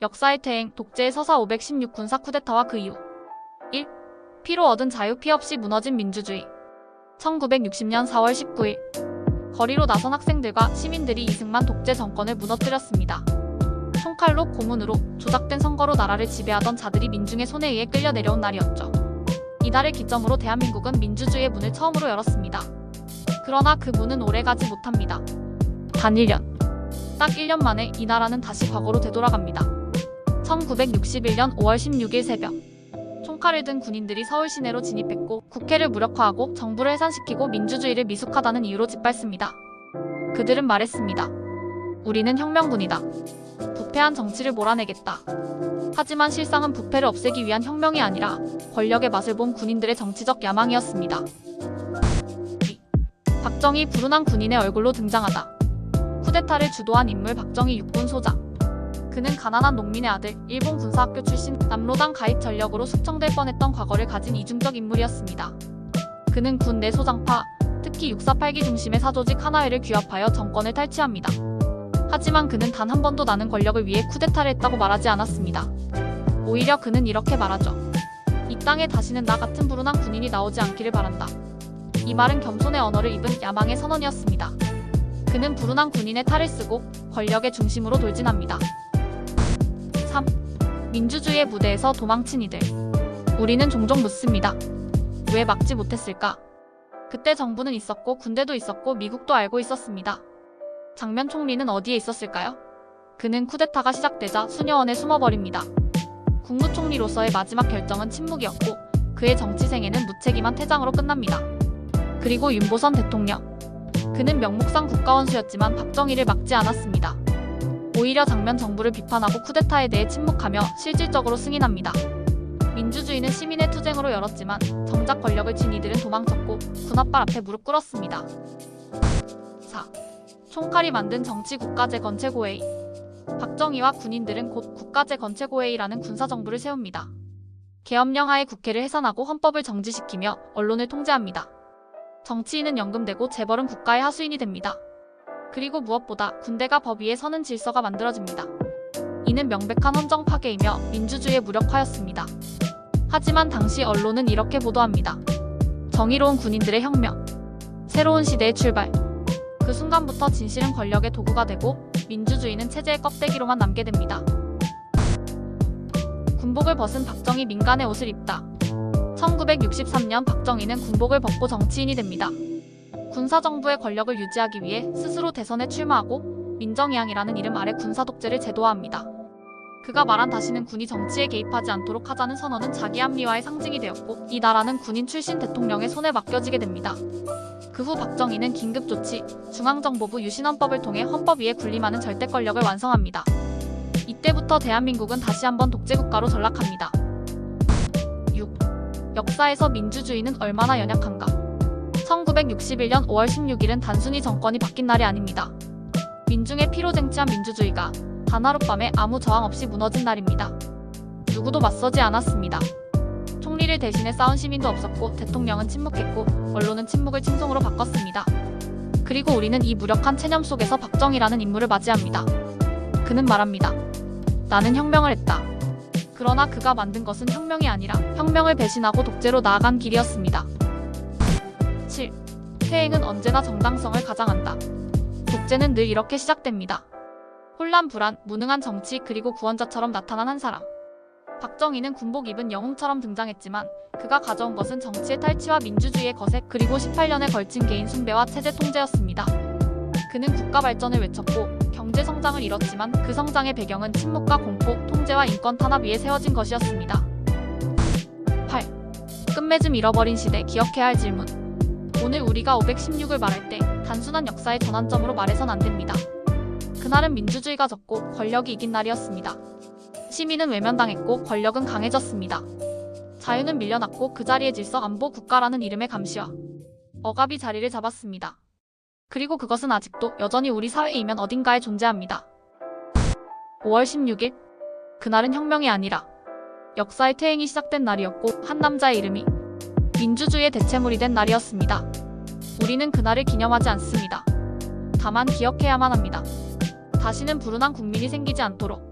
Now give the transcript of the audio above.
역사의 퇴행, 독재의 서사 516 군사 쿠데타와 그 이후 1. 피로 얻은 자유 피 없이 무너진 민주주의 1960년 4월 19일 거리로 나선 학생들과 시민들이 이승만 독재 정권을 무너뜨렸습니다. 총칼로 고문으로 조작된 선거로 나라를 지배하던 자들이 민중의 손에 의해 끌려 내려온 날이었죠. 이날을 기점으로 대한민국은 민주주의의 문을 처음으로 열었습니다. 그러나 그 문은 오래가지 못합니다. 단 1년. 딱 1년 만에 이 나라는 다시 과거로 되돌아갑니다. 1961년 5월 16일 새벽 총칼을 든 군인들이 서울 시내로 진입했고 국회를 무력화하고 정부를 해산시키고 민주주의를 미숙하다는 이유로 짓밟습니다. 그들은 말했습니다. 우리는 혁명군이다. 부패한 정치를 몰아내겠다. 하지만 실상은 부패를 없애기 위한 혁명이 아니라 권력의 맛을 본 군인들의 정치적 야망이었습니다. 박정희 불운한 군인의 얼굴로 등장하다. 쿠데타를 주도한 인물 박정희 육군 소장. 그는 가난한 농민의 아들, 일본 군사학교 출신, 남로당 가입 전력으로 숙청될 뻔했던 과거를 가진 이중적 인물이었습니다. 그는 군 내 소장파, 특히 648기 중심의 사조직 하나회를 규합하여 정권을 탈취합니다. 하지만 그는 단 한 번도 나는 권력을 위해 쿠데타를 했다고 말하지 않았습니다. 오히려 그는 이렇게 말하죠. 이 땅에 다시는 나 같은 불운한 군인이 나오지 않기를 바란다. 이 말은 겸손의 언어를 입은 야망의 선언이었습니다. 그는 불운한 군인의 탈을 쓰고 권력의 중심으로 돌진합니다. 3. 민주주의의 무대에서 도망친 이들. 우리는 종종 묻습니다. 왜 막지 못했을까? 그때 정부는 있었고 군대도 있었고 미국도 알고 있었습니다. 장면 총리는 어디에 있었을까요? 그는 쿠데타가 시작되자 수녀원에 숨어버립니다. 국무총리로서의 마지막 결정은 침묵이었고 그의 정치 생애는 무책임한 퇴장으로 끝납니다. 그리고 윤보선 대통령. 그는 명목상 국가원수였지만 박정희를 막지 않았습니다. 오히려 장면 정부를 비판하고 쿠데타에 대해 침묵하며 실질적으로 승인합니다. 민주주의는 시민의 투쟁으로 열었지만 정작 권력을 쥔 이들은 도망쳤고 군홧발 앞에 무릎 꿇었습니다. 4. 총칼이 만든 정치국가재건최고회의. 박정희와 군인들은 곧 국가재건최고회의라는 군사정부를 세웁니다. 계엄령 하에 국회를 해산하고 헌법을 정지시키며 언론을 통제합니다. 정치인은 연금되고 재벌은 국가의 하수인이 됩니다. 그리고 무엇보다 군대가 법 위에 서는 질서가 만들어집니다. 이는 명백한 헌정 파괴이며 민주주의의 무력화였습니다. 하지만 당시 언론은 이렇게 보도합니다. 정의로운 군인들의 혁명, 새로운 시대의 출발. 그 순간부터 진실은 권력의 도구가 되고 민주주의는 체제의 껍데기로만 남게 됩니다. 군복을 벗은 박정희 민간의 옷을 입다. 1963년 박정희는 군복을 벗고 정치인이 됩니다. 군사정부의 권력을 유지하기 위해 스스로 대선에 출마하고 민정이항이라는 이름 아래 군사독재를 제도화합니다. 그가 말한 다시는 군이 정치에 개입하지 않도록 하자는 선언은 자기 합리화의 상징이 되었고 이 나라는 군인 출신 대통령의 손에 맡겨지게 됩니다. 그 후 박정희는 긴급조치, 중앙정보부 유신헌법을 통해 헌법 위에 군림하는 절대 권력을 완성합니다. 이때부터 대한민국은 다시 한번 독재국가로 전락합니다. 6. 역사에서 민주주의는 얼마나 연약한가? 1961년 5월 16일은 단순히 정권이 바뀐 날이 아닙니다. 민중의 피로 쟁취한 민주주의가 단 하룻밤에 아무 저항 없이 무너진 날입니다. 누구도 맞서지 않았습니다. 총리를 대신해 싸운 시민도 없었고 대통령은 침묵했고 언론은 침묵을 칭송으로 바꿨습니다. 그리고 우리는 이 무력한 체념 속에서 박정희라는 인물을 맞이합니다. 그는 말합니다. 나는 혁명을 했다. 그러나 그가 만든 것은 혁명이 아니라 혁명을 배신하고 독재로 나아간 길이었습니다. 7. 퇴행은 언제나 정당성을 가장한다. 독재는 늘 이렇게 시작됩니다. 혼란, 불안, 무능한 정치 그리고 구원자처럼 나타난 한 사람. 박정희는 군복 입은 영웅처럼 등장했지만 그가 가져온 것은 정치의 탈취와 민주주의의 거색 그리고 18년에 걸친 개인 숭배와 체제 통제였습니다. 그는 국가 발전을 외쳤고 경제 성장을 이뤘지만 그 성장의 배경은 침묵과 공포, 통제와 인권 탄압 위에 세워진 것이었습니다. 8. 끝맺음 잃어버린 시대 기억해야 할 질문. 오늘 우리가 516을 말할 때 단순한 역사의 전환점으로 말해선 안 됩니다. 그날은 민주주의가 졌고 권력이 이긴 날이었습니다. 시민은 외면당했고 권력은 강해졌습니다. 자유는 밀려났고 그 자리에 질서, 안보, 국가라는 이름의 감시와 억압이 자리를 잡았습니다. 그리고 그것은 아직도 여전히 우리 사회이면 어딘가에 존재합니다. 5월 16일 그날은 혁명이 아니라 역사의 퇴행이 시작된 날이었고 한 남자의 이름이 민주주의의 대체물이 된 날이었습니다. 우리는 그날을 기념하지 않습니다. 다만 기억해야만 합니다. 다시는 불운한 국민이 생기지 않도록.